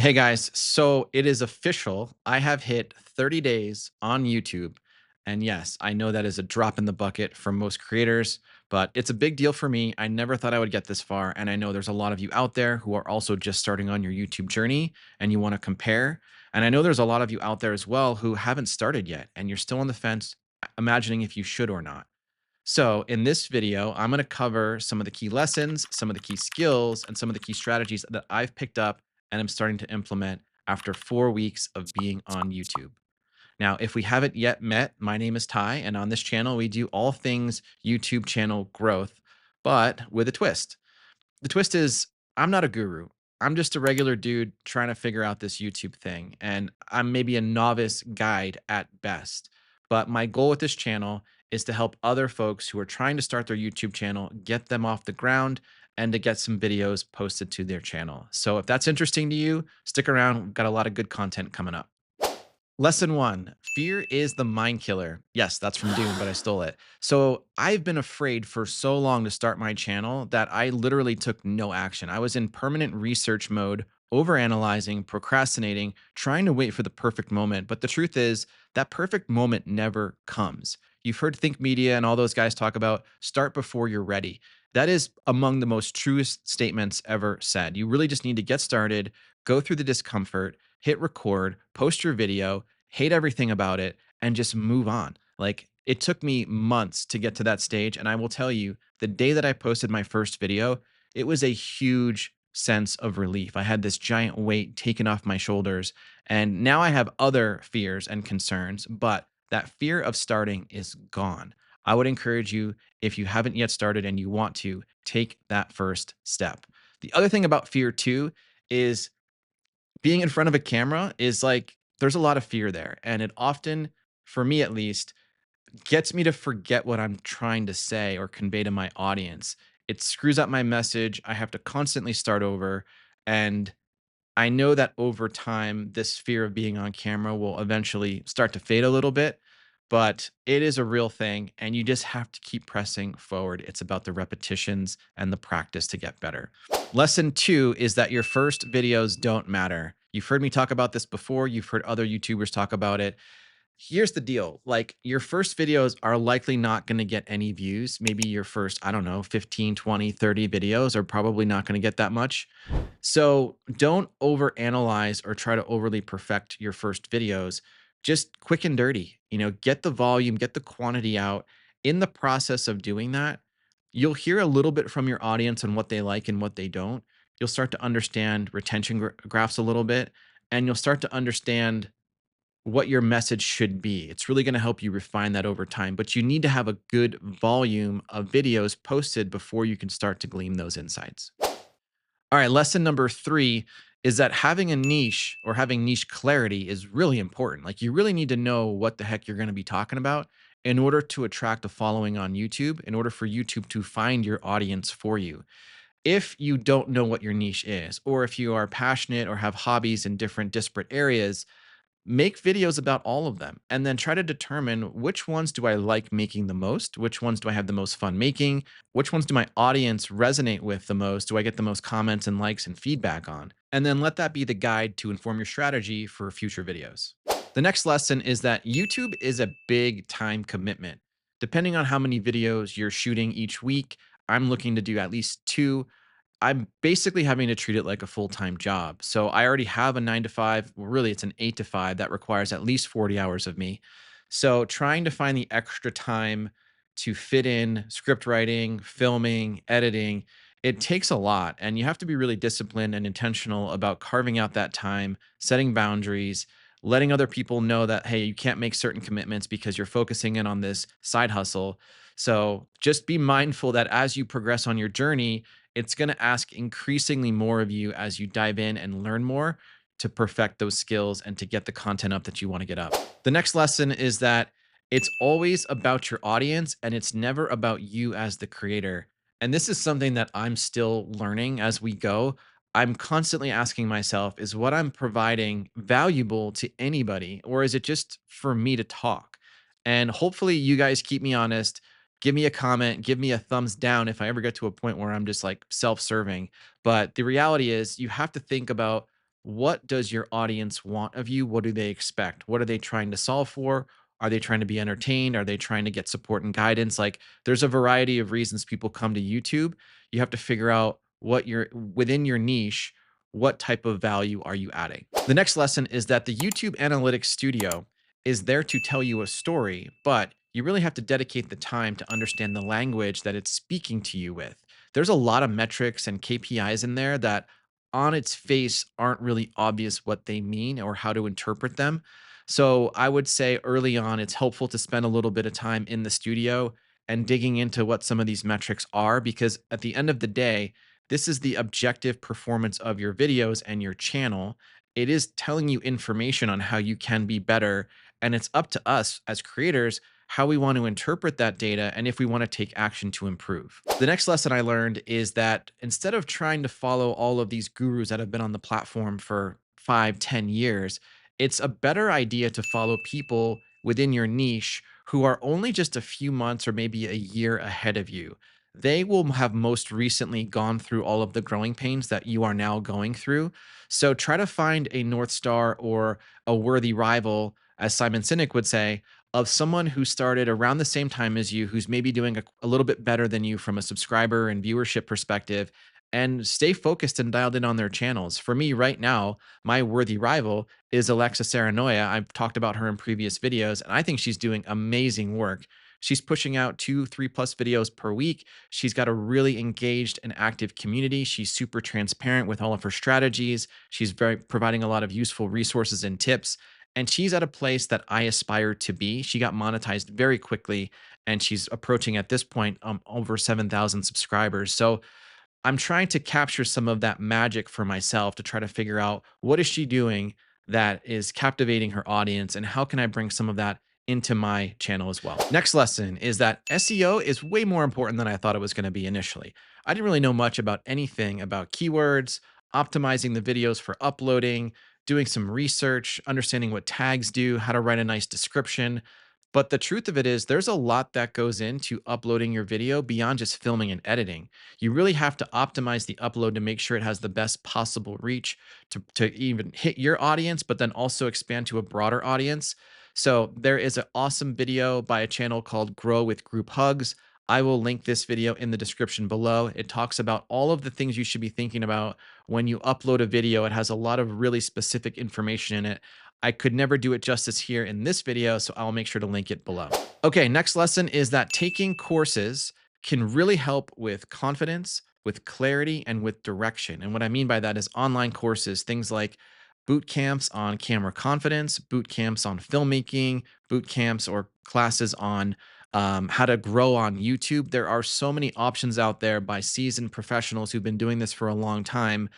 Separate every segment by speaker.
Speaker 1: Hey guys, so it is official. I have hit 30 days on YouTube. And yes, I know that is a drop in the bucket for most creators, but it's a big deal for me. I never thought I would get this far. And I know there's a lot of you out there who are also just starting on your YouTube journey and you want to compare. And I know there's a lot of you out there as well who haven't started yet and you're still on the fence, imagining if you should or not. So, in this video, I'm going to cover some of the key lessons, some of the key skills, and some of the key strategies that I've picked up and I'm starting to implement after 4 weeks of being on YouTube. Now, if we haven't yet met, my name is Ty, and on this channel, we do all things YouTube channel growth, but with a twist. The twist is I'm not a guru. I'm just a regular dude trying to figure out this YouTube thing. And I'm maybe a novice guide at best. But my goal with this channel is to help other folks who are trying to start their YouTube channel get them off the ground and to get some videos posted to their channel. So if that's interesting to you, stick around. We've got a lot of good content coming up. Lesson one, fear is the mind killer. Yes, that's from Dune, but I stole it. So I've been afraid for so long to start my channel that I literally took no action. I was in permanent research mode, overanalyzing, procrastinating, trying to wait for the perfect moment. But the truth is, that perfect moment never comes. You've heard Think Media and all those guys talk about start before you're ready. That is among the most truest statements ever said. You really just need to get started, go through the discomfort, hit record, post your video, hate everything about it, and just move on. Like it took me months to get to that stage. And I will tell you, the day that I posted my first video, it was a huge sense of relief. I had this giant weight taken off my shoulders. And now I have other fears and concerns, but that fear of starting is gone. I would encourage you, if you haven't yet started and you want to, take that first step. The other thing about fear, too, is being in front of a camera is like there's a lot of fear there. And it often, for me at least, gets me to forget what I'm trying to say or convey to my audience. It screws up my message. I have to constantly start over. And I know that over time, this fear of being on camera will eventually start to fade a little bit, but it is a real thing. And you just have to keep pressing forward. It's about the repetitions and the practice to get better. Lesson two is that your first videos don't matter. You've heard me talk about this before. You've heard other YouTubers talk about it. Here's the deal. Like your first videos are likely not going to get any views. Maybe your first, I don't know, 15, 20, 30 videos are probably not going to get that much. So don't overanalyze or try to overly perfect your first videos. Just quick and dirty, get the volume, get the quantity out. In the process of doing that, you'll hear a little bit from your audience on what they like and what they don't. You'll start to understand retention graphs a little bit, and you'll start to understand what your message should be. It's really going to help you refine that over time, but you need to have a good volume of videos posted before you can start to glean those insights. All right, lesson number three is that having a niche or having niche clarity is really important. Like, you really need to know what the heck you're going to be talking about in order to attract a following on YouTube, in order for YouTube to find your audience for you. If you don't know what your niche is, or if you are passionate or have hobbies in different disparate areas, make videos about all of them and then try to determine which ones do I like making the most? Which ones do I have the most fun making? Which ones do my audience resonate with the most? Do I get the most comments and likes and feedback on? And then let that be the guide to inform your strategy for future videos. The next lesson is that YouTube is a big time commitment. Depending on how many videos you're shooting each week, I'm looking to do at least two. I'm basically having to treat it like a full-time job. So I already have a 9 to 5, well, really it's an 8 to 5 that requires at least 40 hours of me. So trying to find the extra time to fit in script writing, filming, editing, it takes a lot and you have to be really disciplined and intentional about carving out that time, setting boundaries, letting other people know that hey, you can't make certain commitments because you're focusing in on this side hustle. So just be mindful that as you progress on your journey, it's going to ask increasingly more of you as you dive in and learn more to perfect those skills and to get the content up that you want to get up. The next lesson is that it's always about your audience and it's never about you as the creator. And this is something that I'm still learning as we go. I'm constantly asking myself, is what I'm providing valuable to anybody, or is it just for me to talk? And hopefully, you guys keep me honest. Give me a comment, give me a thumbs down if I ever get to a point where I'm just like self serving. But the reality is, you have to think about what does your audience want of you? What do they expect? What are they trying to solve for? Are they trying to be entertained? Are they trying to get support and guidance? Like there's a variety of reasons people come to YouTube. You have to figure out what you're within your niche, what type of value are you adding? The next lesson is that the YouTube Analytics Studio is there to tell you a story, but you really have to dedicate the time to understand the language that it's speaking to you with. There's a lot of metrics and KPIs in there that on its face aren't really obvious what they mean or how to interpret them. So I would say early on, it's helpful to spend a little bit of time in the studio and digging into what some of these metrics are, because at the end of the day, this is the objective performance of your videos and your channel. It is telling you information on how you can be better. And it's up to us as creators how we want to interpret that data and if we want to take action to improve. The next lesson I learned is that instead of trying to follow all of these gurus that have been on the platform for 5, 10 years, it's a better idea to follow people within your niche who are only just a few months or maybe a year ahead of you. They will have most recently gone through all of the growing pains that you are now going through. So try to find a North Star or a worthy rival, as Simon Sinek would say, of someone who started around the same time as you, who's maybe doing a little bit better than you from a subscriber and viewership perspective, and stay focused and dialed in on their channels. For me, right now, my worthy rival is Alexa Saranoia. I've talked about her in previous videos, and I think she's doing amazing work. She's pushing out 2, 3 plus videos per week. She's got a really engaged and active community. She's super transparent with all of her strategies. She's very providing a lot of useful resources and tips. And she's at a place that I aspire to be. She got monetized very quickly, and she's approaching at this point over 7,000 subscribers. So I'm trying to capture some of that magic for myself to try to figure out what is she doing that is captivating her audience and how can I bring some of that into my channel as well. Next lesson is that SEO is way more important than I thought it was going to be initially. I didn't really know much about anything about keywords, optimizing the videos for uploading, doing some research, understanding what tags do, how to write a nice description. But the truth of it is, there's a lot that goes into uploading your video beyond just filming and editing. You really have to optimize the upload to make sure it has the best possible reach to even hit your audience, but then also expand to a broader audience. So there is an awesome video by a channel called Grow with Group Hugs. I will link this video in the description below. It talks about all of the things you should be thinking about when you upload a video. It has a lot of really specific information in it. I could never do it justice here in this video, so I'll make sure to link it below. Okay, next lesson is that taking courses can really help with confidence, with clarity, and with direction. And what I mean by that is online courses, things like boot camps on camera confidence, boot camps on filmmaking, boot camps or classes on how to grow on YouTube. There are so many options out there by seasoned professionals who've been doing this for a long time.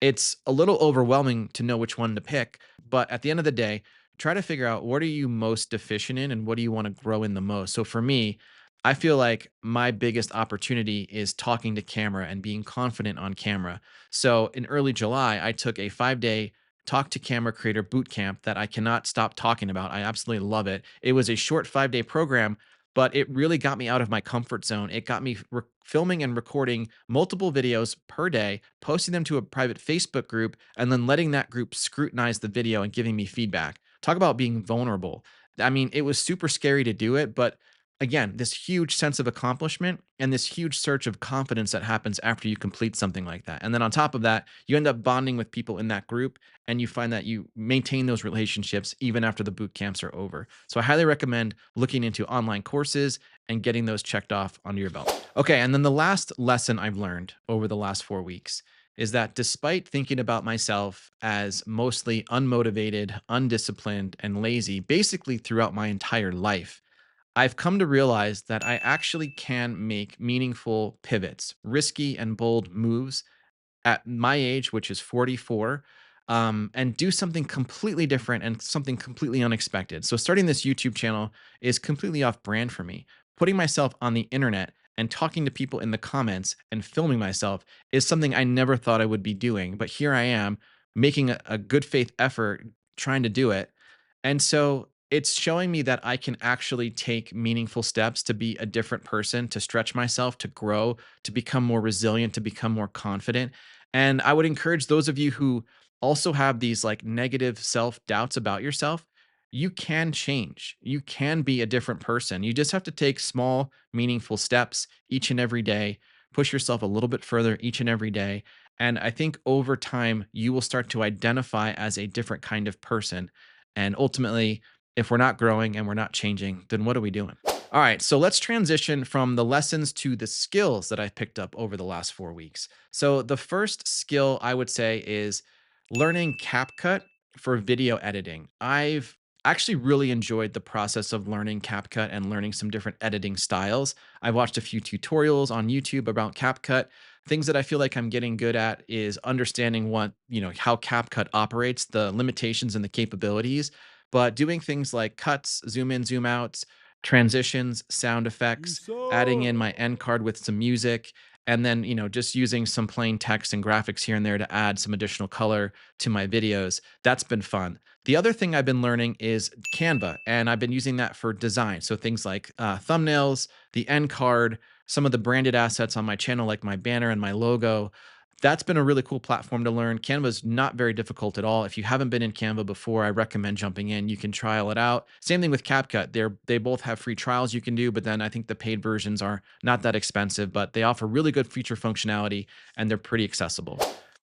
Speaker 1: It's a little overwhelming to know which one to pick, but at the end of the day, try to figure out what are you most deficient in and what do you want to grow in the most. So for me, I feel like my biggest opportunity is talking to camera and being confident on camera. So in early July, I took a 5-day talk to camera creator boot camp that I cannot stop talking about. I absolutely love it. It was a short 5-day program, but it really got me out of my comfort zone. It got me filming and recording multiple videos per day, posting them to a private Facebook group, and then letting that group scrutinize the video and giving me feedback. Talk about being vulnerable. I mean, it was super scary to do it, but again, this huge sense of accomplishment and this huge surge of confidence that happens after you complete something like that. And then on top of that, you end up bonding with people in that group and you find that you maintain those relationships even after the boot camps are over. So I highly recommend looking into online courses and getting those checked off under your belt. Okay, and then the last lesson I've learned over the last 4 weeks is that despite thinking about myself as mostly unmotivated, undisciplined, and lazy basically throughout my entire life, I've come to realize that I actually can make meaningful pivots, risky and bold moves at my age, which is 44, and do something completely different and something completely unexpected. So, starting this YouTube channel is completely off brand for me. Putting myself on the internet and talking to people in the comments and filming myself is something I never thought I would be doing. But here I am making a good faith effort trying to do it. And so, it's showing me that I can actually take meaningful steps to be a different person, to stretch myself, to grow, to become more resilient, to become more confident. And I would encourage those of you who also have these like negative self doubts about yourself, you can change. You can be a different person. You just have to take small, meaningful steps each and every day, push yourself a little bit further each and every day. And I think over time, you will start to identify as a different kind of person. And ultimately, if we're not growing and we're not changing, then what are we doing? All right, so let's transition from the lessons to the skills that I've picked up over the last 4 weeks. So, the first skill I would say is learning CapCut for video editing. I've actually really enjoyed the process of learning CapCut and learning some different editing styles. I've watched a few tutorials on YouTube about CapCut. Things that I feel like I'm getting good at is understanding how CapCut operates, the limitations and the capabilities, but doing things like cuts, zoom in, zoom outs, transitions, sound effects,
Speaker 2: Peace
Speaker 1: adding in my
Speaker 2: out.
Speaker 1: end card with some music, and then just using some plain text and graphics here and there to add some additional color to my videos. That's been fun. The other thing I've been learning is Canva, and I've been using that for design. So things like thumbnails, the end card, some of the branded assets on my channel, like my banner and my logo. That's been a really cool platform to learn. Canva is not very difficult at all. If you haven't been in Canva before, I recommend jumping in. You can trial it out. Same thing with CapCut. They both have free trials you can do, but then I think the paid versions are not that expensive, but they offer really good feature functionality and they're pretty accessible.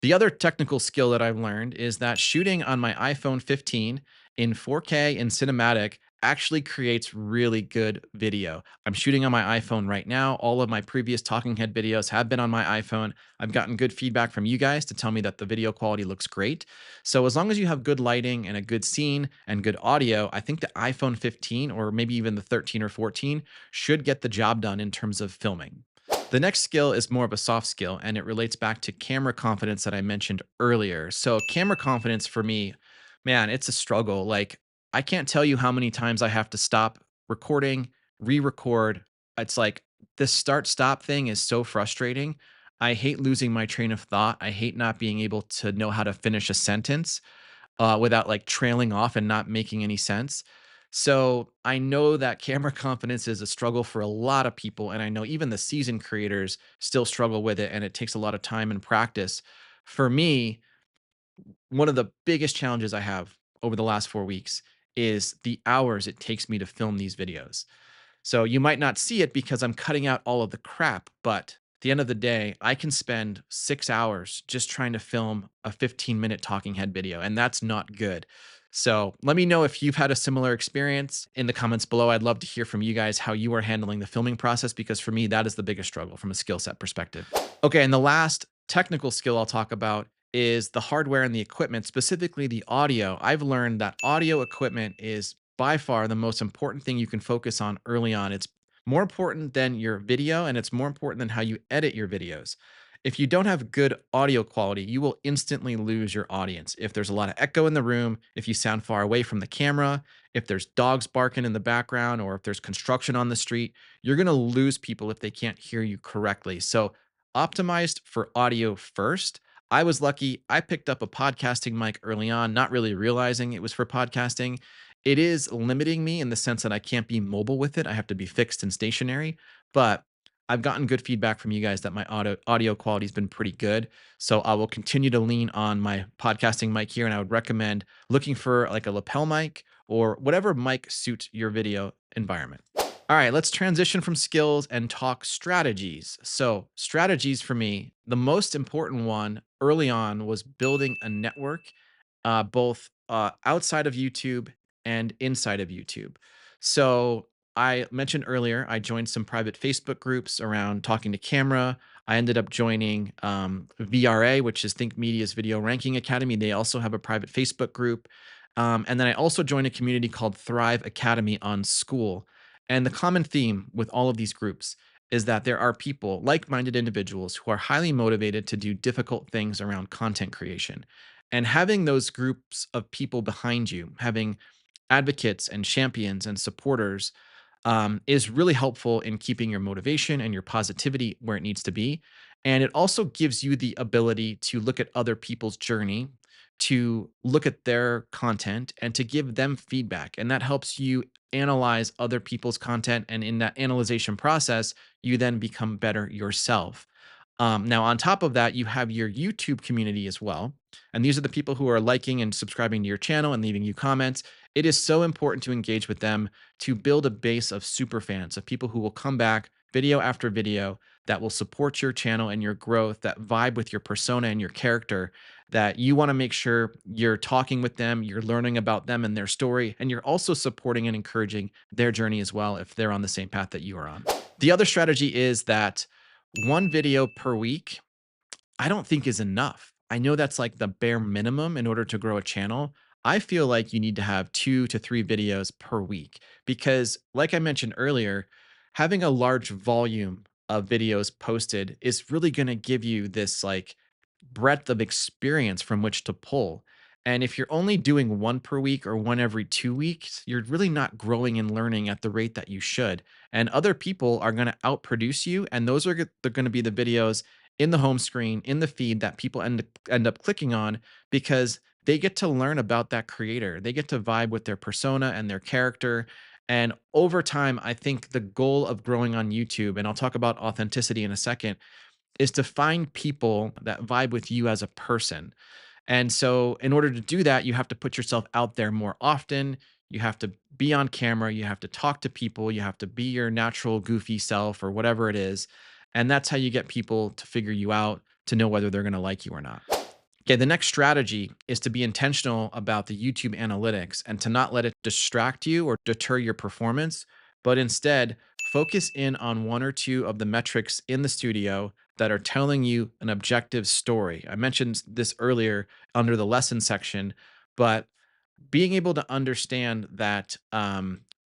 Speaker 1: The other technical skill that I've learned is that shooting on my iPhone 15 in 4K in cinematic actually creates really good video. I'm shooting on my iPhone right now. All of my previous talking head videos have been on my iPhone. I've gotten good feedback from you guys to tell me that the video quality looks great. So as long as you have good lighting and a good scene and good audio, I think the iPhone 15 or maybe even the 13 or 14 should get the job done in terms of filming. The next skill is more of a soft skill and it relates back to camera confidence that I mentioned earlier. So, camera confidence for me, man, it's a struggle. Like, I can't tell you how many times I have to stop recording, re record. It's like this start stop thing is so frustrating. I hate losing my train of thought. I hate not being able to know how to finish a sentence without like trailing off and not making any sense. So I know that camera confidence is a struggle for a lot of people. And I know even the seasoned creators still struggle with it. And it takes a lot of time and practice. For me, one of the biggest challenges I have over the last 4 weeks is the hours it takes me to film these videos. So you might not see it because I'm cutting out all of the crap, but at the end of the day, I can spend 6 hours just trying to film a 15-minute talking head video, and that's not good. So let me know if you've had a similar experience in the comments below. I'd love to hear from you guys how you are handling the filming process because for me, that is the biggest struggle from a skill set perspective. Okay, and the last technical skill I'll talk about is the hardware and the equipment, specifically the audio. I've learned that audio equipment is by far the most important thing you can focus on early on. It's more important than your video and it's more important than how you edit your videos. If you don't have good audio quality, you will instantly lose your audience. If there's a lot of echo in the room, if you sound far away from the camera, if there's dogs barking in the background, or if there's construction on the street, you're going to lose people if they can't hear you correctly. So, optimized for audio first. I was lucky. I picked up a podcasting mic early on, not really realizing it was for podcasting. It is limiting me in the sense that I can't be mobile with it. I have to be fixed and stationary, but I've gotten good feedback from you guys that my audio quality has been pretty good. So I will continue to lean on my podcasting mic here, and I would recommend looking for like a lapel mic or whatever mic suits your video environment. All right, let's transition from skills and talk strategies. So, strategies for me, the most important one early on was building a network, both outside of YouTube and inside of YouTube. So, I mentioned earlier, I joined some private Facebook groups around talking to camera. I ended up joining VRA, which is Think Media's Video Ranking Academy. They also have a private Facebook group. And then I also joined a community called Thrive Academy on School. And the common theme with all of these groups is that there are people, like minded individuals, who are highly motivated to do difficult things around content creation. And having those groups of people behind you, having advocates and champions and supporters, is really helpful in keeping your motivation and your positivity where it needs to be. And it also gives you the ability to look at other people's journey, to look at their content, and to give them feedback. And that helps you analyze other people's content. And in that analyzation process, you then become better yourself. Now, on top of that, you have your YouTube community as well. And these are the people who are liking and subscribing to your channel and leaving you comments. It is so important to engage with them to build a base of super fans, of people who will come back video after video that will support your channel and your growth, that vibe with your persona and your character. That you want to make sure you're talking with them, you're learning about them and their story, and you're also supporting and encouraging their journey as well if they're on the same path that you are on. The other strategy is that one video per week, I don't think is enough. I know that's like the bare minimum in order to grow a channel. I feel like you need to have 2 to 3 videos per week because, like I mentioned earlier, having a large volume of videos posted is really going to give you this like breadth of experience from which to pull. And if you're only doing one per week or one every 2 weeks, you're really not growing and learning at the rate that you should. And other people are going to outproduce you. And those are they're going to be the videos in the home screen, in the feed that people end up clicking on because they get to learn about that creator. They get to vibe with their persona and their character. And over time, I think the goal of growing on YouTube, and I'll talk about authenticity in a second, is to find people that vibe with you as a person. And so, in order to do that, you have to put yourself out there more often. You have to be on camera. You have to talk to people. You have to be your natural, goofy self or whatever it is. And that's how you get people to figure you out, to know whether they're going to like you or not. Okay, the next strategy is to be intentional about the YouTube analytics and to not let it distract you or deter your performance, but instead focus in on one or two of the metrics in the studio that are telling you an objective story. I mentioned this earlier under the lesson section, but being able to understand that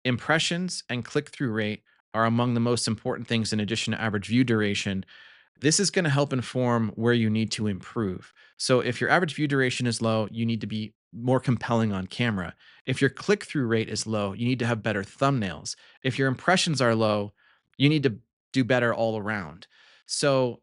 Speaker 1: impressions and click through rate are among the most important things in addition to average view duration. This is going to help inform where you need to improve. So if your average view duration is low, you need to be more compelling on camera. If your click through rate is low, you need to have better thumbnails. If your impressions are low, you need to do better all around. So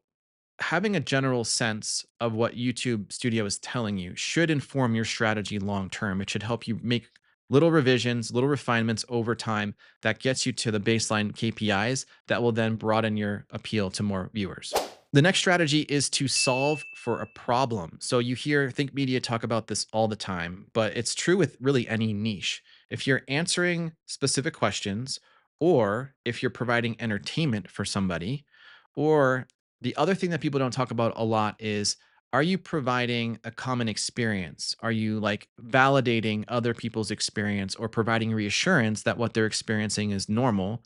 Speaker 1: having a general sense of what YouTube Studio is telling you should inform your strategy long term. It should help you make little revisions, little refinements over time that gets you to the baseline KPIs that will then broaden your appeal to more viewers. The next strategy is to solve for a problem. So you hear Think Media talk about this all the time, but it's true with really any niche. If you're answering specific questions, or if you're providing entertainment for somebody, or the other thing that people don't talk about a lot is, are you providing a common experience? Are you like validating other people's experience or providing reassurance that what they're experiencing is normal?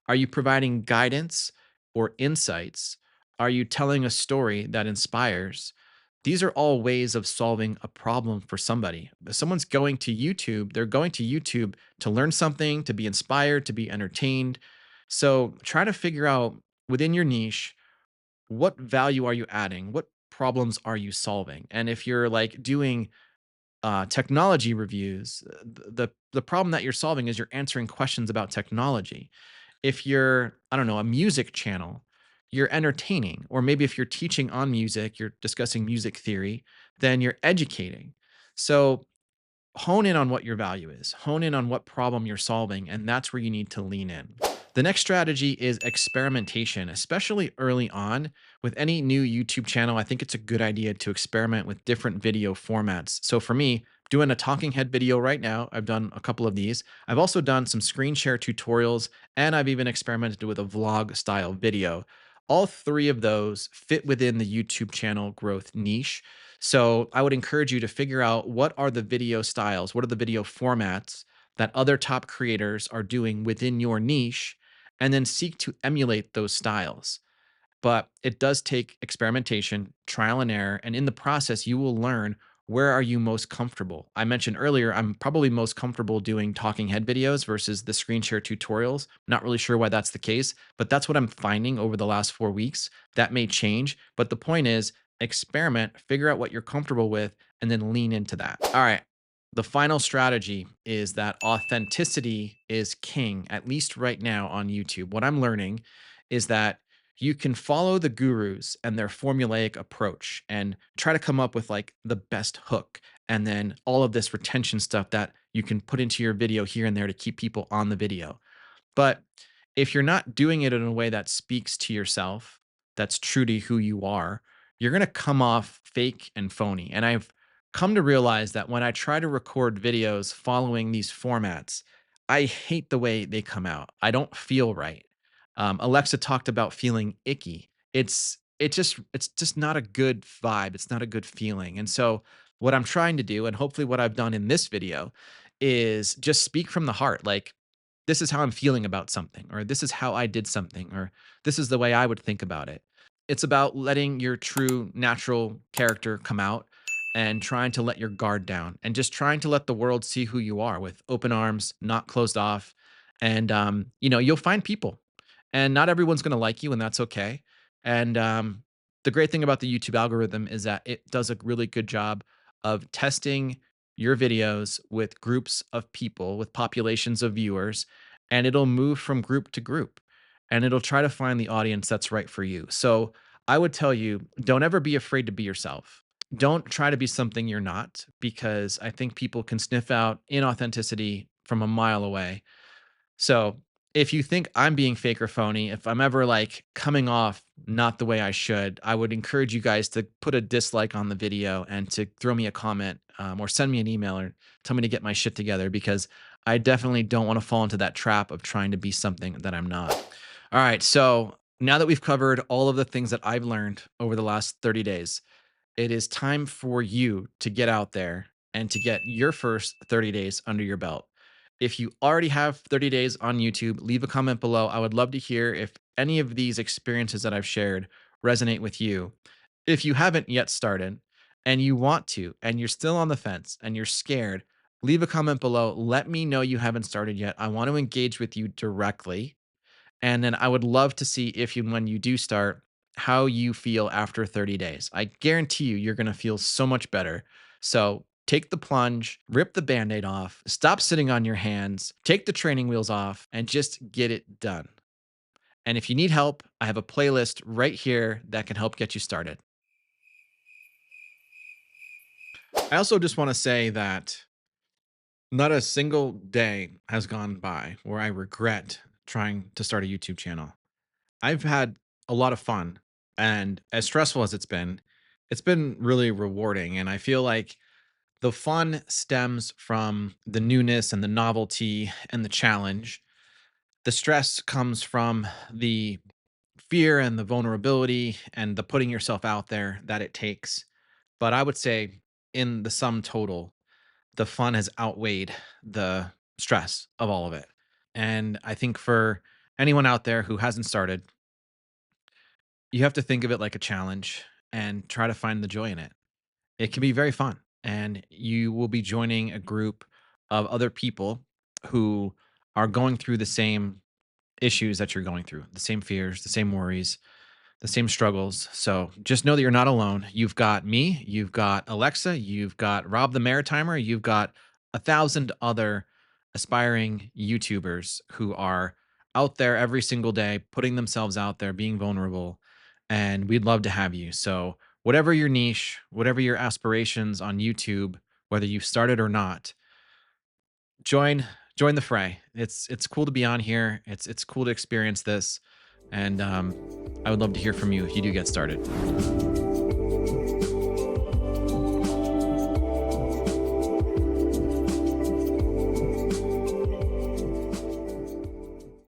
Speaker 1: Are you providing guidance or insights? Are you telling a story that inspires? These are all ways of solving a problem for somebody. If someone's going to YouTube, they're going to YouTube to learn something, to be inspired, to be entertained. So try to figure out within your niche, what value are you adding? What problems are you solving? And if you're like doing technology reviews, the problem that you're solving is you're answering questions about technology. If you're, I don't know, a music channel, you're entertaining. Or maybe if you're teaching on music, you're discussing music theory, then you're educating. So hone in on what your value is, hone in on what problem you're solving, and that's where you need to lean in. The next strategy is experimentation, especially early on. With any new YouTube channel, I think it's a good idea to experiment with different video formats. So for me, doing a talking head video right now, I've done a couple of these. I've also done some screen share tutorials, and I've even experimented with a vlog style video. All three of those fit within the YouTube channel growth niche. So I would encourage you to figure out what are the video styles, what are the video formats that other top creators are doing within your niche, and then seek to emulate those styles. But it does take experimentation, trial and error, and in the process, you will learn where are you most comfortable. I mentioned earlier, I'm probably most comfortable doing talking head videos versus the screen share tutorials. Not really sure why that's the case, but that's what I'm finding over the last 4 weeks. That may change, but the point is experiment, figure out what you're comfortable with, and then lean into that. All right. The final strategy is that authenticity is king, at least right now on YouTube. What I'm learning is that you can follow the gurus and their formulaic approach and try to come up with like the best hook and then all of this retention stuff that you can put into your video here and there to keep people on the video. But if you're not doing it in a way that speaks to yourself, that's true to who you are, you're going to come off fake and phony. And I've come to realize that when I try to record videos following these formats, I hate the way they come out. I don't feel right. Alexa talked about feeling icky. It's just not a good vibe. It's not a good feeling. And so what I'm trying to do, and hopefully what I've done in this video, is just speak from the heart. Like, this is how I'm feeling about something, or this is how I did something, or this is the way I would think about it. It's about letting your true natural character come out and trying to let your guard down and just trying to let the world see who you are with open arms, not closed off. And, you'll find people, and not everyone's going to like you, and that's okay. And the great thing about the YouTube algorithm is that it does a really good job of testing your videos with groups of people, with populations of viewers, and it'll move from group to group, and it'll try to find the audience that's right for you. So I would tell you, don't ever be afraid to be yourself. Don't try to be something you're not, because I think people can sniff out inauthenticity from a mile away. So if you think I'm being fake or phony, if I'm ever like coming off not the way I should, I would encourage you guys to put a dislike on the video and to throw me a comment, or send me an email or tell me to get my shit together, because I definitely don't want to fall into that trap of trying to be something that I'm not. All right. So now that we've covered all of the things that I've learned over the last 30 days, it is time for you to get out there and to get your first 30 days under your belt. If you already have 30 days on YouTube, leave a comment below. I would love to hear if any of these experiences that I've shared resonate with you. If you haven't yet started and you want to, and you're still on the fence and you're scared, leave a comment below. Let me know you haven't started yet. I want to engage with you directly, and then I would love to see if you, when you do start, how you feel after 30 days. I guarantee you, you're going to feel so much better. So take the plunge, rip the band aid off, stop sitting on your hands, take the training wheels off, and just get it done. And if you need help, I have a playlist right here that can help get you started. I also just want to say that not a single day has gone by where I regret trying to start a YouTube channel. I've had a lot of fun, and as stressful as it's been really rewarding. And I feel like the fun stems from the newness and the novelty and the challenge. The stress comes from the fear and the vulnerability and the putting yourself out there that it takes. But I would say, in the sum total, the fun has outweighed the stress of all of it. And I think for anyone out there who hasn't started, you have to think of it like a challenge and try to find the joy in it. It can be very fun, and you will be joining a group of other people who are going through the same issues that you're going through, the same fears, the same worries, the same struggles. So just know that you're not alone. You've got me, you've got Alexa, you've got Rob the Maritimer, you've got a thousand other aspiring YouTubers who are out there every single day, putting themselves out there, being vulnerable. And we'd love to have you. So, whatever your niche, whatever your aspirations on YouTube, whether you've started or not, join the fray. It's cool to be on here. It's cool to experience this, and I would love to hear from you if you do get started.